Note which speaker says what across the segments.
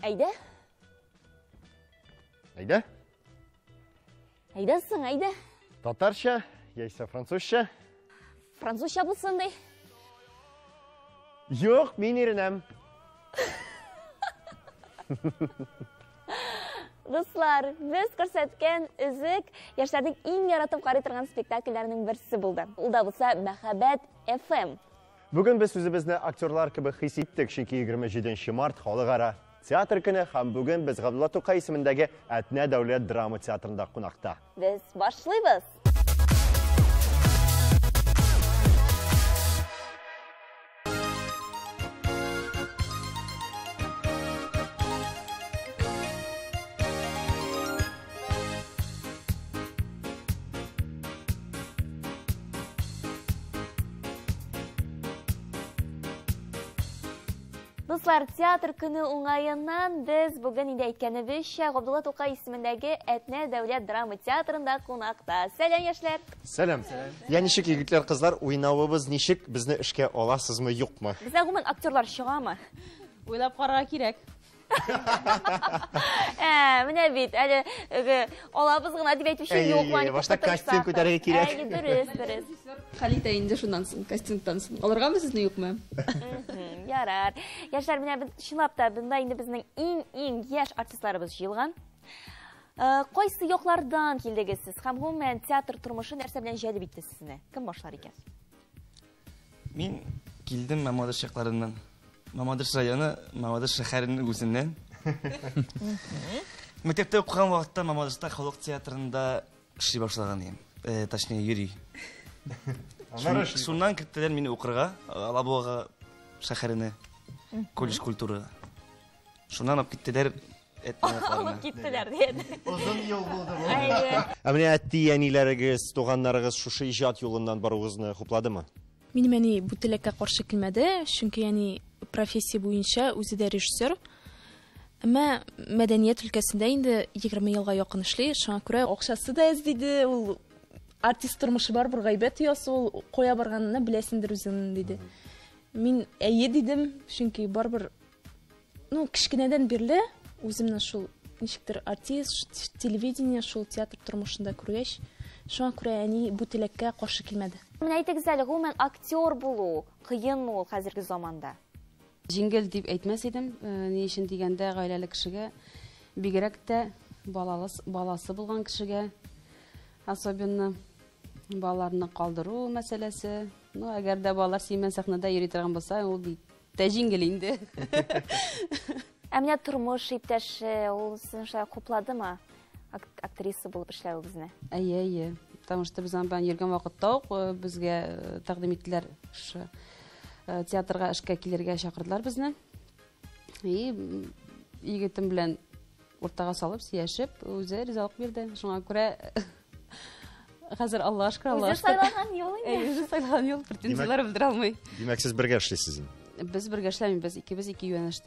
Speaker 1: Әйдә?
Speaker 2: Әйдә?
Speaker 1: Әйдәсің, әйдә?
Speaker 2: Татарша, яйса французша?
Speaker 1: Французша булсын ди.
Speaker 2: Юк, мин иренәм.
Speaker 1: Дуслар, без күрсәткән үзек яшьләрнең иң яратып карый торган спектакльләрнең берсе булды. Ул да булса Мәхәббәт FM.
Speaker 2: Бүген без үзебезне актерлар кебек хис иттек, чөнки 27 март халыкара театр көне һәм бүген без Габдулла Тукай исемендәге Әтнә дәүләт драма театрында кунакта.
Speaker 1: Без башлыйбыз. Дуслар, театр көне уңайыннан без бүген инде әйткәнебезчә Габдулла Тукай исемендәге Әтнә дәүләт драма театрында кунакта. Сәлам, яшьләр.
Speaker 2: Сәлам. Я ничек егетләр, кызлар, уйнавыбыз ничек, безне эшкә аласызмы, юкмы?
Speaker 1: Бездә гомумән актерлар чыгамы?
Speaker 3: Уйлап карарга кирәк.
Speaker 1: Менә бит, әле алабыз гына дип әйтүче юкмы?
Speaker 2: Башта костюм күтәрергә кирәк.
Speaker 1: Дөрес.
Speaker 3: Халита инде шуннан соң костюмдан соң. Аларга безне юкмы?
Speaker 1: Ярар. Яшьләр, менә без чынлап та бында инде безнең иң яшь артистларыбыз җыелган. Кайсы яклардан килдегез сез? Һәм гомумән театр тормышы нәрсә белән җәлеп итте сезне? Кем башлар икән?
Speaker 4: Мин килдем Мамадыш якларыннан. Мамадыш районы, Мамадыш шәһәренең үзеннән. Мәктәптә укыган вакытта Мамадышта халык театрында эшли башлаган идем. Точнее, йөри. Шуннан киттеләр мине укырга, Алабуга шәһәренә, колледж культурага. Шуннан алып киттеләр Әтнә
Speaker 1: Киттеләр диде.
Speaker 2: Узын юл булды бу. Менә әти-әниләрегез, туганнарыгыз шушы иҗат юлыннан баруыгызны хупладымы?
Speaker 5: Минем әни бу телеккә каршы килмәде, чөнки әни профессия буенча үзе дә режиссер. Әмма мәдәният өлкәсендә инде 20 елга якын эшли, шуңа күрә акчасы да аз диде, ул артист тормышы бар, бер гайбәт ясы, ул куя барганны беләсендер үзең диде. Мин әйе дидем, чөнки барбер кичкенәдән бирле үземне шул ничектер артист, телевидение, шул театр тормышында күргәч, шуңа күрә әни бу телеккә каршы килмәде.
Speaker 1: Менә әйтегез әле, гомумән актер булу кыенмы ул хәзерге заманда?
Speaker 3: Җиңел дип әйтмәс идем, ни өчен дигәндә гаиләле кешегә, бигрәк тә баласы булган кешегә, особенно балаларны калдыру мәсьәләсе. Әгәр дә балалар сөймән сәхнәдә йөри торган булса, ул бит җиңел инде.
Speaker 1: Менә тормыш иптәше, ул сезне купладымы? Актриса булып эшләү безне.
Speaker 3: Әйе. Потому что без белән йөргән вакытта ук безгә тәкъдим иттеләр. Театрга эшкә килергә чакырдылар безне. Егетем белән уртага салып, сөйләшеп, үзе ризалык бирде. Шуңа күрә хәзер Аллаһка шөкер,
Speaker 1: Аллаһ сайлаган юл инде.
Speaker 3: Үзе сайлаган юл, претензияләр белдерә алмый.
Speaker 2: Димәк, сез бергә эшлисез.
Speaker 3: Без бергә эшләмибез, ике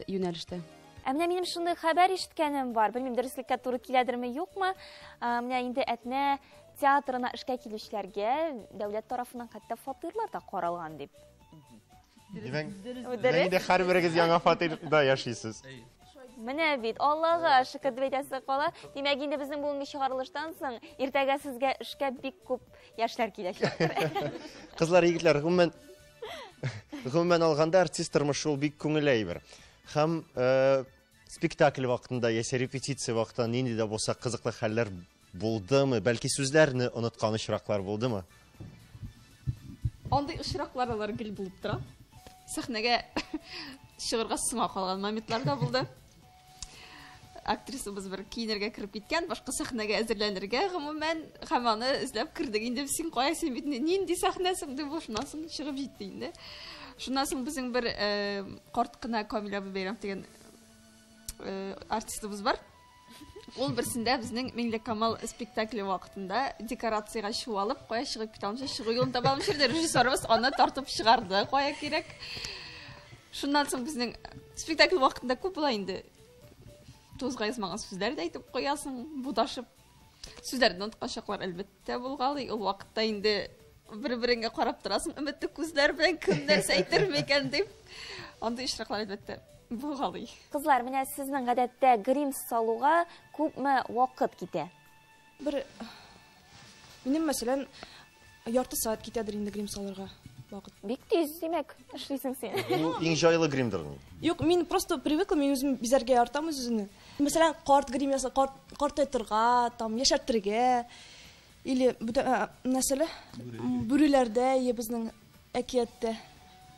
Speaker 3: юнәлештә.
Speaker 1: Менә минем шундый хәбәр ишеткәнем бар. Белмим, дөреслеккә туры киләдерме, юкмы? Менә инде Әтнә театрына эшкә килүчеләргә дәүләт тарафыннан хәтта фатирлар да каралган дип.
Speaker 2: Димәк, инде һәрберегез яңа фатирда яшисез.
Speaker 1: Менә бит, Аллаһка шөкер дип әйтәсе кала. Димәк, инде безнең бүгенге чыгарылыштан соң иртәгә сезгә эшкә бик күп яшьләр киләчәк.
Speaker 2: Кызлар, егетләр, гомумән алганда артист тормышы ул бик күңел әйбер. Һәм спектакль вакытында, яисә репетиция вакытында нинди дә булса кызыклы хәлләр булдымы? Бәлки сүзләрне оныткан очраклар булдымы?
Speaker 3: Андый очраклар гел булып тора. Сәхнәгә чыгырга сыңа калган моментлар да булды. Актрисабыз бер киенергә кирип киткән, башка сәхнәгә әзерләнергә, гомумән һәм аны эзләп кирдек инде. Син кая, син бит нинди сәхнәсең дип шуннан соң чыгып җитте инде. Шуннан соң безнең бер карт кына Камил абый Бәйрәм дигән артистыбыз бар. Ул берсендә безнең Миңлекамал спектакле вакытында декорациягә чуалып, кая чыгып китә алмыйча, чыгу юлын таба алмыйча, режиссерыбыз аны тартып чыгарды, кая кирәк. Шуннан соң безнең спектакль вакытында күп була инде. Тузга язмаган сүзләр дә әйтеп куясың, будашып. Сүзләрдән тоткан чаклар әлбәттә булгалый. Ул вакытта инде бер-береңгә карап торасың, өметле күзләр белән кем нәрсә әйтер микән дип. Андый очраклар әлбәттә Булгалый.
Speaker 1: Кызлар, менә сезнең гадәттә грим салуга күпме вакыт китә?
Speaker 5: Минем мәсәлән ярты саат китәдер инде грим салырга вакыт.
Speaker 1: Бик тиз, димәк, эшлисең син.
Speaker 2: Бу иң җайлы гримдер.
Speaker 5: Юк, мин просто привыкла, мин үзем бизәргә яратам үземне. Мәсәлән, карт грим яса, картайтырга, там яшәртергә, или нәрсәле? Бүреләрдә, безнең әкияттә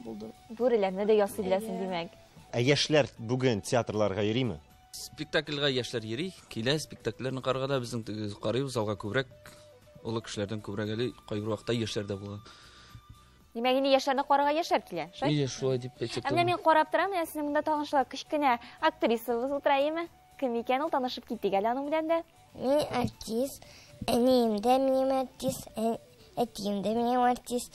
Speaker 5: булды.
Speaker 1: Бүреләрне дә ясый беләсең, димәк.
Speaker 2: Ә яшьләр бүген театрларга йөриме?
Speaker 6: Спектакльгә яшьләр йөри, килә спектакльләрне карарга безнең карыйбыз, залга күбрәк олы кешеләрдән күбрәк әле кайбер вакытта яшьләр дә була.
Speaker 1: Димәк, инде яшьләрне карарга яшьләр килә, шулай?
Speaker 6: Нигә шулай дип әйтсәк?
Speaker 1: Менә мин карап торам, менә сезнең монда тагыншылар кечкенә актрисабыз утыраймы? Кем икән ул, танышып киттек әле аның белән дә.
Speaker 7: Мин артист, әнием дә минем артист, әтием дә минем артист.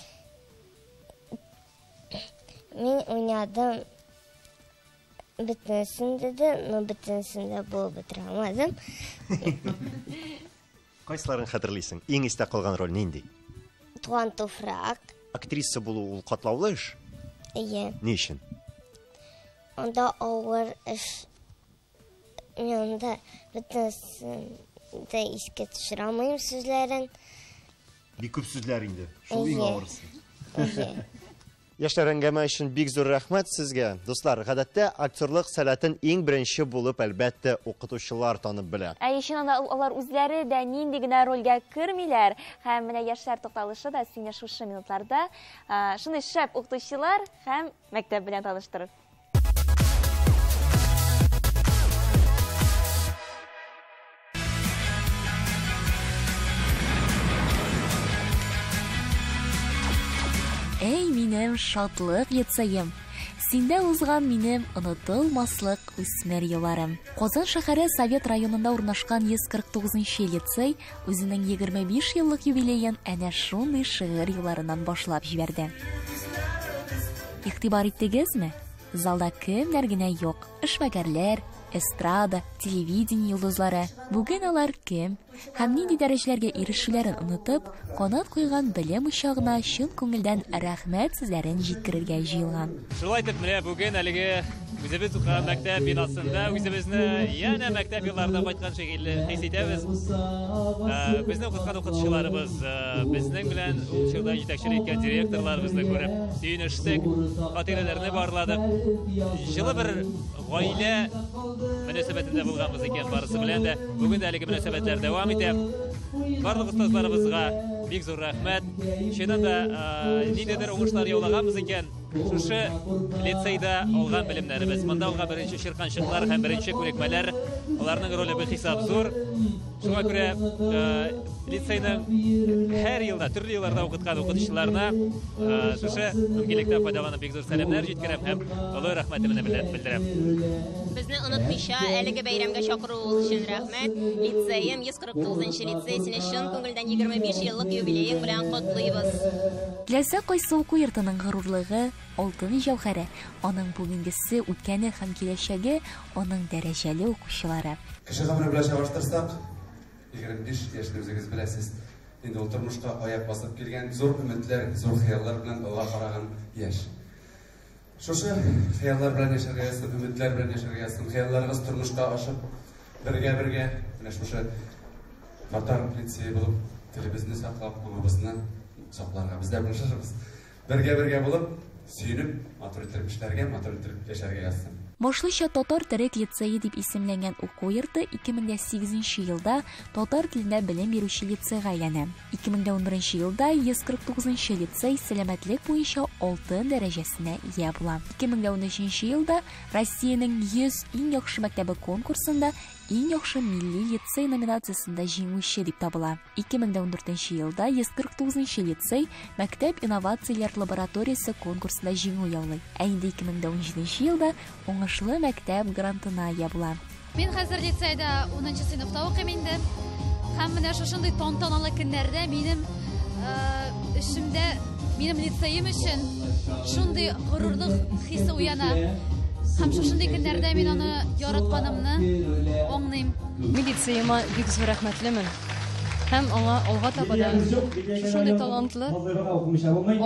Speaker 7: Мин уйнадым бөтенсендә дә, но бөтенсендә булып бетә алмадым.
Speaker 2: Кайсыларын хәтерлисең? Иң истә калган роль нинди?
Speaker 7: Туган туфрак.
Speaker 2: Актриса булу ул катлаулы эш?
Speaker 7: Әйе.
Speaker 2: Ни өчен?
Speaker 7: Анда авыр эш. Янда бөтенсен дә искә төшерә алмыйм сүзләрен.
Speaker 2: Бик күп сүзләр инде. Шул иң авырсы.
Speaker 7: Әйе.
Speaker 2: Яшьләр әңгәмә өчен бик зур рәхмәт сезгә. Дуслар, гадәттә актерлык сәләтен иң беренче булып әлбәттә укытучылар танып белә.
Speaker 1: Ә ишен алар үзләре дә нинди генә рольгә кермиләр. Һәм менә яшьләр тукталышы да сине шушы минутларда шундый шәп укытучылар һәм мәктәп белән таныштырыр.
Speaker 8: Эй, минем шатлык лицейым. Синдә узган минем онытылмаслык үсмер елларым. Казан шәһәре Совет районында урнашкан 149-нчы лицей үзенең 25 еллык юбилеен әнә шундый шигырь елларыннан башлап җибәрде. Игътибар иттегезме? Залда кемнәр генә юк? Эшмәкәрләр, эстрада, телевидение йолдызлары. Бүген алар кем һәм нинди дәрәҗәләргә ирешүләрен онытып, канат куйган белем учагына чын күңелдән рәхмәт сүзләрен җиткерергә җыелган.
Speaker 9: Шулай итеп, менә бүген әлеге үзебез укыган мәктәп бинасында үзебезне янә мәктәп елларында кайткан шикелле хис итәбез. Безне укыткан укытучыларыбыз, безнең белән ул чорда җитәкчелек иткән директорларыбызны күреп сөенештек, хатирәләрне барладык. Җылы бер гаилә мөнәсәбәтендә булганбыз икән барысы белән дә. Бүген дә әлеге мөнәсәбәтләр дәвам итә. Барлык остазларыбызга бик зур рәхмәт. Шуннан да ниндидер уңышлар яулаганбыз икән. Шушы лицейда алган белемнәребез, монда алган беренче чирканчыклар һәм беренче күнекмәләр, аларның роле бихисап зур. Шуңа күрә лицейның һәр елда, төрле елларда укыткан укытучыларына шушы мөмкинлектән файдаланып бик зур сәламнәр җиткерәм һәм олы рәхмәтемне белдерәм.
Speaker 10: Безне онытмыйча әлеге бәйрәмгә чакыруы өчен рәхмәт. Лицейем 149-нчы лицей сине чын күңелдән 25 еллык юбилеең белән котлыйбыз.
Speaker 8: Теләсә кайсы уку йортының горурлыгы, алтын җәүһәре, аның бүгенгесе, үткәне һәм киләчәге, аның дәрәҗәле укучылары.
Speaker 11: Кеше гомере белән чагыштырсак, 25 яшьлек үзегез беләсез, инде ул тормышка аяк басып килгән, зур өметләр, зур хыяллар белән алга караган яшь. Шушы хыяллар белән яшәргә ясын, өметләр белән яшәргә ясын, хыялларыгыз тормышка ашып, бергә-бергә, менә шушы татар лицее булып, телебезне саклап, аңабызны сакларга бездә булышабыз. Бергә-бергә булып, сөенеп, матур итеп эшләргә, матур итеп яшәргә ясын.
Speaker 8: Башлыча Татар Төрек лицее дип исемләнгән уку йорты 2008 елда татар телендә белем бирүче лицейга әйләнә. 2011 елда 149 лицей сәламәтлек буенча алтын дәрәҗәсенә ия була. 2013 елда Россиянең 100 иң яхшы мәктәбе конкурсында иң яхшы милли лицей номинациясында җиңүче дип табыла. 2014 елда 149 лицей мәктәп инновацияләр лабораториясе конкурсында җиңү яулый. Ә инде 2017 елда уңышлы мәктәп грантына ия була.
Speaker 12: Мин хәзер лицейда 10-нчы сыйныфта укыйм инде. Һәм менә шушындый тантаналы көннәрдә минем эшемдә, минем лицеем өчен шундый горурлык хисе уяна. Һәм шушындый көннәрдә мин аны яратканымны аңлыйм.
Speaker 13: Лицейма бик зур рәхмәтлемен. Һәм аңа алга таба да шундый талантлы,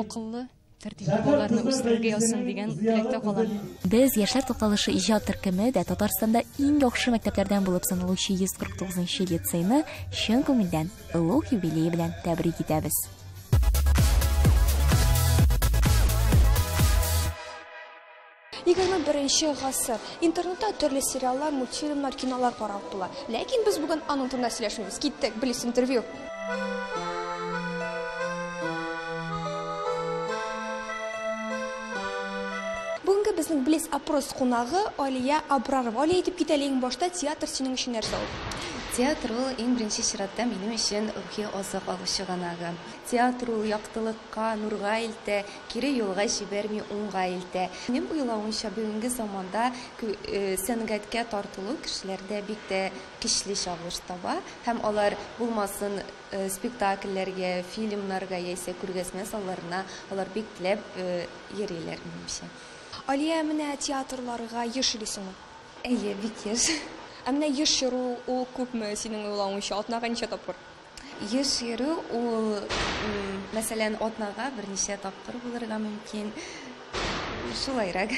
Speaker 13: акыллы тәртипле балаларны үстерергә язсын дигән теләктә калам.
Speaker 8: Без яшьләр тукталышы иҗат төркеме дә Татарстанда иң яхшы мәктәпләрдән булып саналучы 149нчы лицейны чын күңелдән олуг юбилей белән тәбрик итәбез.
Speaker 14: Беренче гасыр. Интернетта төрле сериаллар, мультфильмнар, кинолар карап була. Ләкин без бүген аның турында сөйләшмибез. Киттек, билис интервью. Бүгенге безнең билис опрос кунагы Алия Абрарова. Алия әйтеп китәлең башта театр синең өчен нәрсә ул?
Speaker 15: Театр ул иң беренче чиратта минем өчен рухи азык алучы гынагы. Театр ул яктылыкка, нурга илтә, кире юлга җибәрми, уңга илтә. Минем уйлавымча бүгенге заманда сәнгатькә тартылу кешеләрдә бик тә көчле чагылыш таба һәм алар булмасын спектакльләргә, фильмнарга яисә күргәзмә залларына алар бик теләп йөриләр минемчә.
Speaker 14: Алия, менә театрларга еш йөрисеңме?
Speaker 15: Әйе, бик еш.
Speaker 14: Менә еш йөрү ул күпме синең уйлавыңча? Атнага ничә тапкыр?
Speaker 15: Еш йөрү ул, мәсәлән, атнага берничә тапкыр булырга мөмкин. Шулайрак.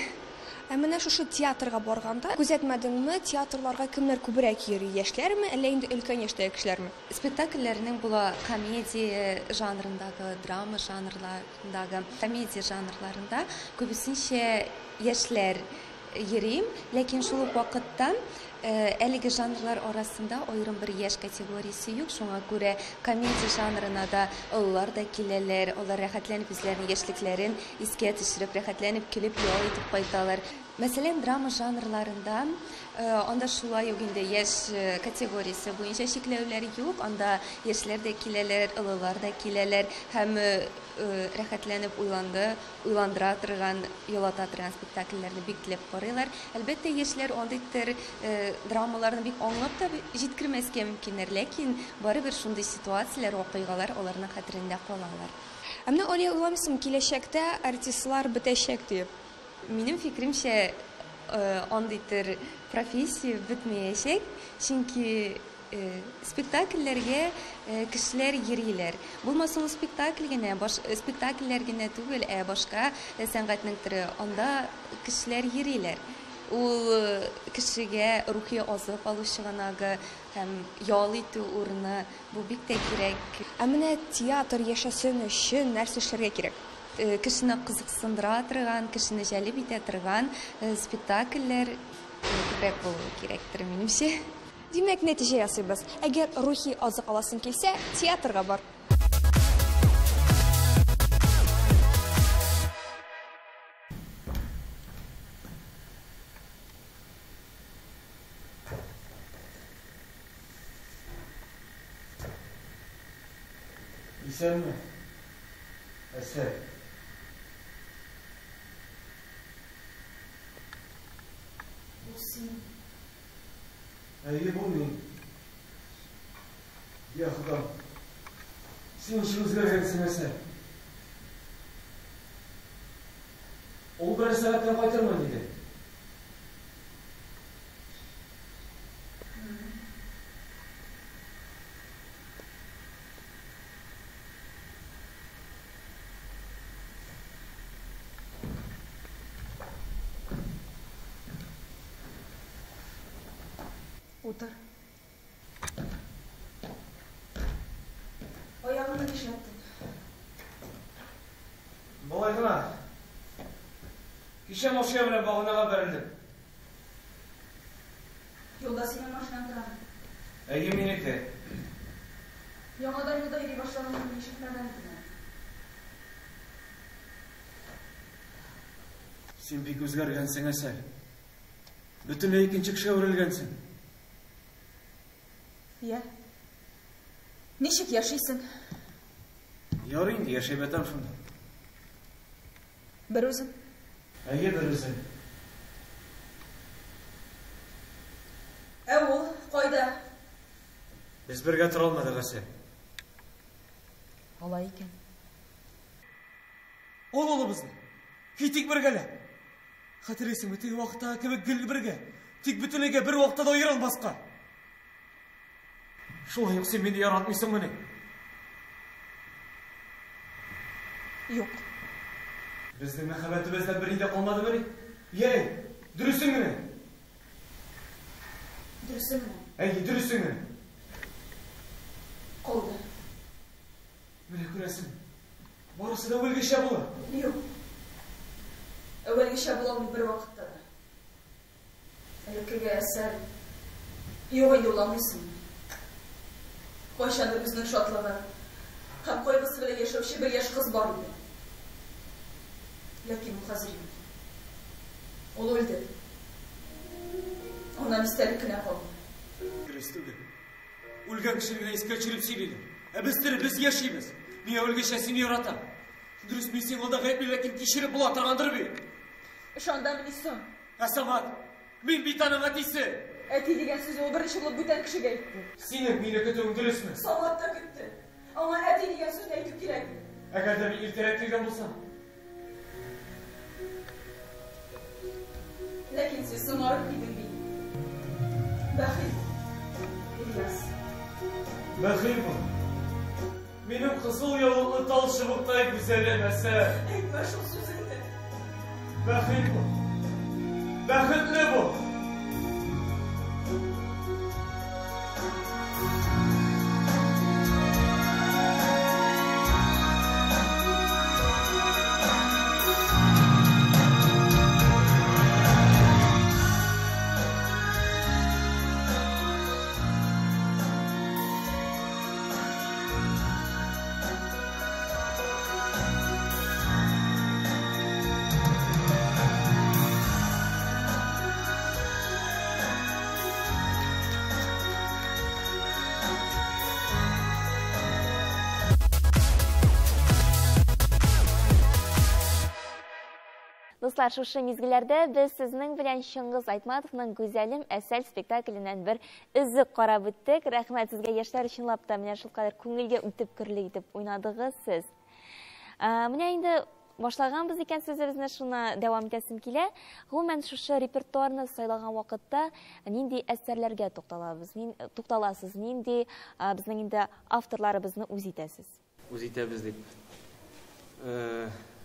Speaker 14: Менә шушы театрга барганда күзәтмәдеңме, театрларга кемнәр күбрәк йөри? Яшьләрме, әллә инде өлкән яшьтәге кешеләрме?
Speaker 15: Спектакльләрнең була комедия жанрындагы, драма жанрларындагы, комедия жанрларында күбесенчә яшьләр йөрим, ләкин шул ук вакытта әлеге жанрлар арасында аерым бер яшь категориясе юк. Шуңа күрә комедия жанрына да олылар да киләләр, алар рәхәтләнеп үзләренең яшьлекләрен искә төшереп, рәхәтләнеп көлеп ял итеп кайталар. Мәсәлән, драма жанрларында анда шулай ук инде яшь категориясе буенча чикләүләр юк. Анда яшьләр дә киләләр, олылар да киләләр һәм рәхәтләнеп уйландыра торган, ялата торган спектакльләрне бик теләп карыйлар. Әлбәттә, яшьләр андый драмаларны бик аңлап та җиткермәскә мөмкиннәр, ләкин барыбер шундый ситуацияләр, вакыйгалар аларның хәтерендә калалар.
Speaker 14: Менә Алия, уйламыйсың, киләчәктә артистлар бетәчәк дип?
Speaker 15: Минем фикримчә, андый профессия бетмәячәк, чөнки спектакльләргә кешеләр йөриләр. Булмаса ул спектакльләр генә түгел, башка сәнгатьнең төре, анда кешеләр йөриләр. Ул кешегә рухи азык алучы гынагы һәм ял итү урыны, бу бик тә кирәк.
Speaker 14: Менә театр яшәсен өчен нәрсә эшләргә кирәк?
Speaker 15: Кешене кызыксындыра торган, кешене җәлеп итә торган спектакльләр күбрәк булу кирәктер минемчә.
Speaker 14: Димәк, нәтиҗә ясыйбыз. Әгәр рухи азык аласың килсә, театрга бар.
Speaker 16: Исәнме? Әсәр. Әйе, бұл мен. Я Худам. Сен үшін өзгергенсің, әсәр. Ол бір сағаттан қайтарман дейді.
Speaker 14: Утыр. Аяғымды кешнәттің.
Speaker 16: Болай ғына. Кеше машина белән бағанаға бәрелдем.
Speaker 14: Юлда синең машинаң тора.
Speaker 16: Әйе, минеке.
Speaker 14: Яңадан юлда йөри башлаганның ничек мәгълүм?
Speaker 16: Сен бик үзгәргәнсең, әсәр. Бөтенләй икенче кеше әверелгәнсең.
Speaker 14: Я. Ничек яшисең?
Speaker 16: Ярый инде, яшәп ятам шунда.
Speaker 14: Бер үзең?
Speaker 16: Әйе, бер үзең.
Speaker 14: Ул кайда?
Speaker 16: Без бергә тора алмадык, әсәр.
Speaker 14: Алай икән.
Speaker 16: Ул улыбызны. Китик бергәләп. Хәтерисеңме, теге вакытта кебек гел бергә. Тик бөтенләйгә бер вакытта да аерылмаска. Шулай ук сен мине яратмыйсыңмы ни?
Speaker 14: Юк.
Speaker 16: Безнең мәхәббәтебездә бер инде калмады бер. Яй, дөресен генә.
Speaker 17: Дөресен генә.
Speaker 16: Әй, дөресен генә.
Speaker 17: Калды.
Speaker 16: Менә күрәсең. Барысы да әүвәлгечә була.
Speaker 17: Юк. Әүвәлгечә була бер вакытта да. Элеккеге әсәр юк инде ул аңлыйсың. Кайчандыр безнең шатлыгы һәм кайгысы белән яшәүче бер яшь кыз бар иде. Ләкин ул хәзер юк. Ул үлде. Оннан истәлек кенә калды.
Speaker 16: Үлгән кеше генә искә төшереп сөйлиләр. Ә без тире, без яшибез. Мин әүвәлгечә сине яратам. Дөрес, мин сиңа да гаепле, ләкин кичереп була торгандыр бит.
Speaker 17: Ошанда минисен.
Speaker 16: Ә Самат, мин бит аның әтисе.
Speaker 17: Әти дигән сүз ул беренче булып бүтән кешегә әйтте.
Speaker 16: Синең мине көтүең дөресме?
Speaker 17: Самат та көтте. Аңа әти дигән сүзне әйтеп кирәк.
Speaker 16: Әгәр дә мин иртәрәк килгән булсам.
Speaker 17: Ләкин сез сыңарып кидең бит. Бәхил. Ильяс.
Speaker 16: Бәхил бу. Минем кызыл ялыклы тал чыбыктай гүзәл әмәсә.
Speaker 17: Әйтмә шул сүзеңне.
Speaker 16: Бәхил бу. Бәхетле бу.
Speaker 1: Достар, шушы мизгилләрдә без сезнең белән Чыңгыз Айтматовның Гүзәлем әсәл спектакленнән бер үзек карап үттек. Рәхмәт сезгә, яшьләр, чынлап та менә шулкадәр күңелгә үтеп керле итеп уйнадыгыз сез. Менә инде башлаганбыз икән сүзебезне, шуны дәвам итәсем килә. Гомумән шушы репертуарны сайлаган вакытта нинди әсәрләргә тукталасыз, нинди безнең инде авторларыбызны үз итәсез?
Speaker 18: Үз итәбез дип.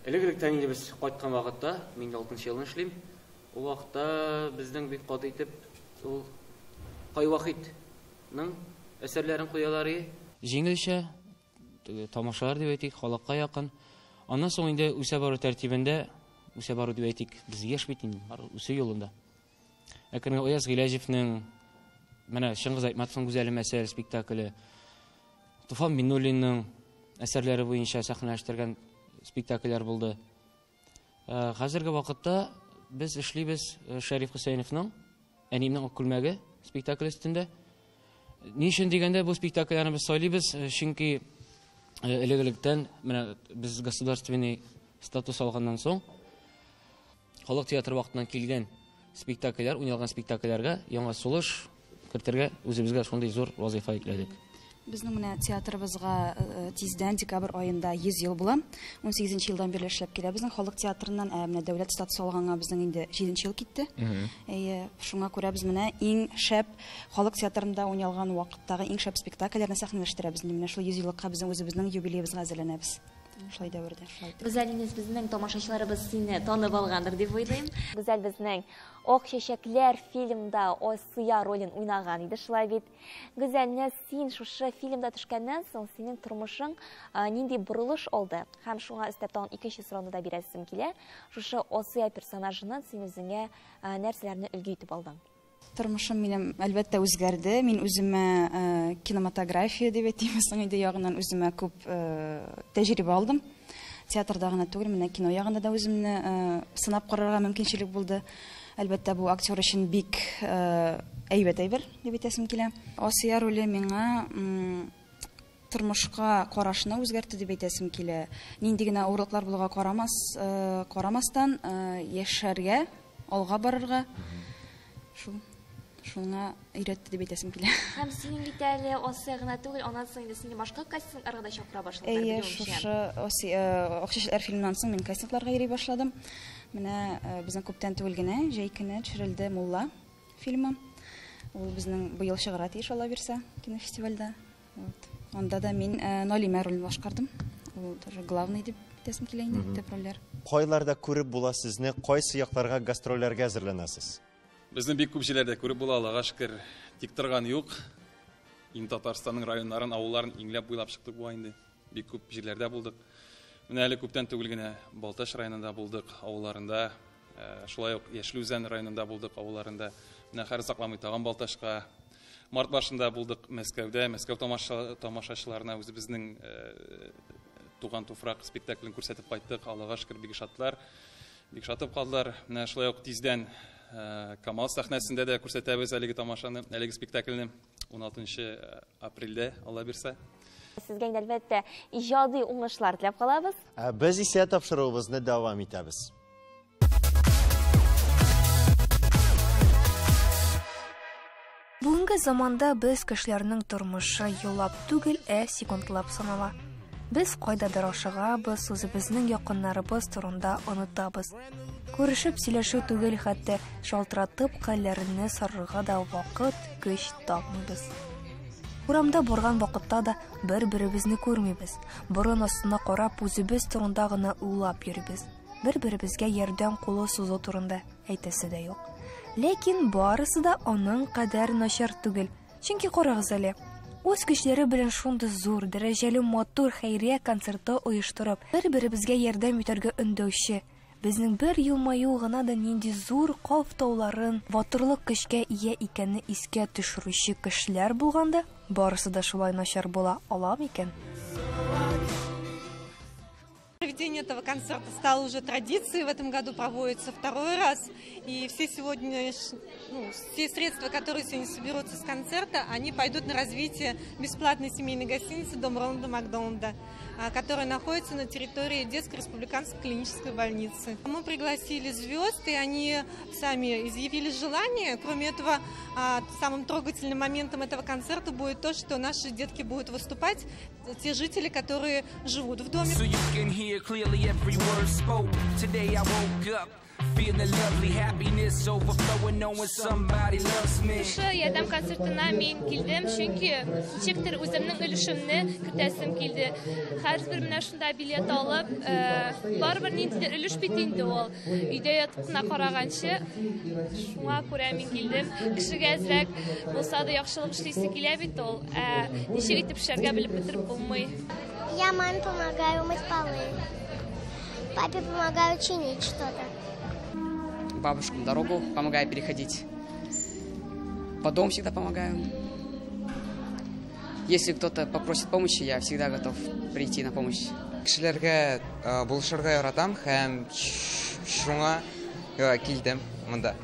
Speaker 18: Элек-электән инде без кайткан вакытта, мин 6нчы елны эшлим. Ул вакытта безнең бик каты итеп ул Кайвахитның әсәрләрен куялар иде.
Speaker 19: Җиңелчә тамашалар дип әйтик, халыкка якын. Аннан соң инде үсә бару тәртибендә, үсә бару дип әйтик, без яшь бит инде, үсә юлында. Ләкин Ояз Гыйләҗевнең менә Чыңгыз Айтматовның Гүзәлем әсәр спектакле, Туфан Миннуллинның әсәрләре буенча сәхнәләштергән спектакльләр булды. Хәзерге вакытта без эшлибез Шәриф Хөсәйновның Әниемнең ак күлмәге спектакль өстендә. Ни өчен дигәндә бу спектакльләрне без сайлыйбыз, чөнки элек-электән менә без государственный статус алганнан соң халык театры вакытыннан килгән спектакльләр, уйналган спектакльләргә яңа сулыш кертергә үзебезгә шундый зур вазифа йөкләдек.
Speaker 20: Безнең менә театрыбызга тиздән декабрь аенда 100 ел була. 18нче елдан бирле эшләп килә. Безнең халык театрыннан менә дәүләт статус алганга безнең инде 7нче ел китте. Шуңа күрә без менә иң шәп халык театрында уйналган вакыттагы иң шәп спектакльләрне сәхнәләштерәбез. Менә шул 100 еллыкка безнең үзебезнең юбилеебызга әзерләнәбез. Шулай дәвердә, шулай.
Speaker 1: Гүзәлинез безнең тамашачыларыбыз сине танып алгандыр дип уйлыйм. Гүзәл безнең Ак чәчәкләр фильмда Осыя ролен уйнаган иде, шулай бит. Гүзәлне син шушы фильмда төшкәннән соң синең тормышың нинди бурылыш алды? Һәм шуңа өстәп тагын икенче сорауны да бирәсем килә. Шушы Осыя персонажыннан син үзеңә нәрсәләрне өлге итеп алдың?
Speaker 20: Тормышым минем әлбәттә үзгәрде. Мин үземә кинематография дип әйтәм, инде ягыннан үземә күп тәҗрибә алдым. Театрда гына түгел, менә кино ягында да үземне сынап карарга мөмкинчелек булды. Әлбәттә бу актер өчен бик әйбәт әйбер дип әйтәсем килә. Осыя роле миңа тормышка карашны үзгәртте дип әйтәсем килә. Нинди генә авырлыклар булуга карамастан яшәргә, алга барырга шуңа өйрәтте дип әйтәсем килә.
Speaker 1: Һәм синең бит әле Осыя гына түгел, аннан соң инде сине башка кастингларга да чакыра башладылар,
Speaker 20: билгеле. Шушы Осыя Акчәчләр фильмнан соң мин кастингларга йөри башладым. Менә безнең күптән түгел генә җәй көне төшерелде Мулла фильмы. Ул безнең быел чыгара тиеш, ала бирсә, кинофестивальдә. Анда да мин Налимә ролен башкардым. Ул тоже главный дип әйтәсем килә инде, төп рольләр.
Speaker 2: кайларда күреп була сезне, кайсы якларга гастрольләргә әзерләнәсез?
Speaker 21: Безнең бик күп җирләрдә күреп була, Аллага шөкер, тик торган юк. Инде Татарстанның районнарын, авылларын иңләп буйлап чыктык бу инде. Бик күп җирләрдә булдык. Менә әле күптән түгел генә Балташ районында булдык, авылларында, шулай ук Яшелүзән районында булдык, авылларында. Менә хәзер сакламый тагын Балташка. Март башында булдык Мәскәүдә, Мәскәү тамашачыларына үзебезнең туган туфрак спектаклен күрсәтеп кайттык. Аллага шөкер, бик шатлар. Бик шатып калдылар. Менә шулай ук тиздән Камал сәхнәсендә дә күрсәтәбез әлеге тамашаны, әлеге спектакльне 16 апрельдә, Алла бирсә.
Speaker 1: Сезгә әлбәттә иҗади уңышлар теләп калабыз.
Speaker 2: Без исә тапшыруыбызны дәвам итәбез.
Speaker 14: Бүгенге заманда без кешеләрнең тормышы юллап түгел, секундлап санала. Без кайдадыр ашыгабыз, үзебезнең якыннарыбыз турында онытабыз. Күрешеп сөйләшү түгел, хәтта шалтыратып хәлләрне сарырга да вакыт, көч тапмыйбыз. Урамда барган вакытта да бер-беребезне күрмибез. Борын астына карап, үзебез турында гына уйлап йөрибез. Бер-беребезгә ярдәм кулы сузу турында әйтәсе дә юк. Ләкин барысы да аның кадәр начар түгел. Чөнки карагыз әле, үз көчләре белән шундый зур, дәрәҗәле, матур хәйрия концерты оештырып, бер-беребезгә ярдәм итәргә өндәүче, безнең бер елмаю гына да нинди зур кафтауларын, батырлык көчкә ия икәнне искә төшерүче кешеләр булганда, барысы да шулай начар була ала микән?
Speaker 22: Проведение этого концерта стало уже традицией, в этом году проводится второй раз, и все средства, которые сегодня соберутся с концерта, они пойдут на развитие бесплатной семейной гостиницы «Дом Рональда Макдональда», которая находится на территории детской республиканской клинической больницы. Мы пригласили звезд, и они сами изъявили желание. Кроме этого, самым трогательным моментом этого концерта будет то, что наши детки будут выступать, те жители, которые живут в доме.
Speaker 23: Ярдәм концертына мин килдем, чөнки ничектер үземнең өлешемне кертәсем килде. Һәрбер менә шунда билет алып, барыбер ниндидер өлеш бит инде ул. Өйдә ятып кына караганчы, шуңа күрә мин килдем. Кешегә әзрәк булса да яхшылык эшлисе килә бит ул. Ничек итеп эшләргә белеп бетереп булмый.
Speaker 7: Я маме помогаю мыть полы. Папе помогаю чинить что-то.
Speaker 24: Бабушкам дорогу помогаю переходить. По дому всегда помогаю. Если кто-то попросит помощи, я всегда готов прийти на помощь.
Speaker 25: Кешеләргә булышырга яратам һәм шуңа килдем монда.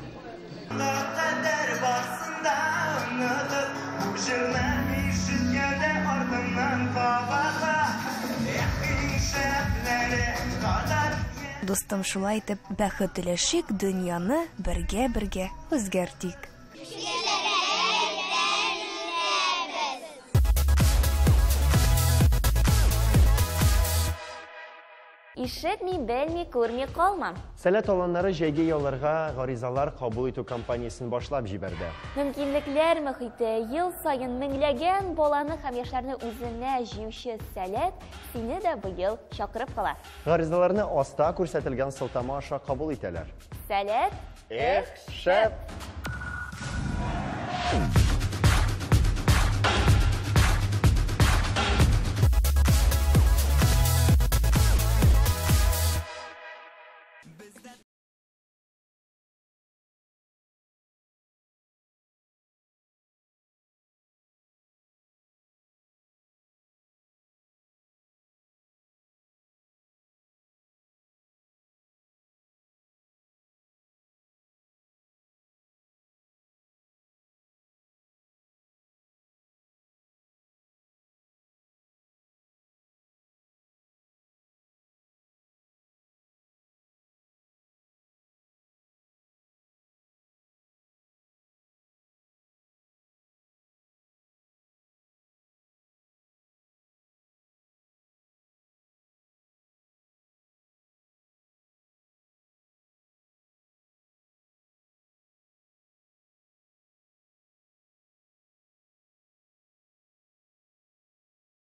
Speaker 14: Достым, шулай итеп, бәхет теләшик, дөньяны бергә-бергә үзгәртик.
Speaker 1: Ишетми, белми, күрми калмам.
Speaker 2: Сәләт аланнары җәйге ялларга гаризалар кабул итү кампаниясын башлап җибәрде.
Speaker 1: Мөмкинлекләр мөхите ел саен меңләгән баланы һәм яшьләрне үзенә җыючы Сәләт сине дә быел чакырып кала.
Speaker 2: Гаризаларны аста күрсәтелгән сылтама аша кабул итәләр.
Speaker 1: Сәләт,
Speaker 2: шәп!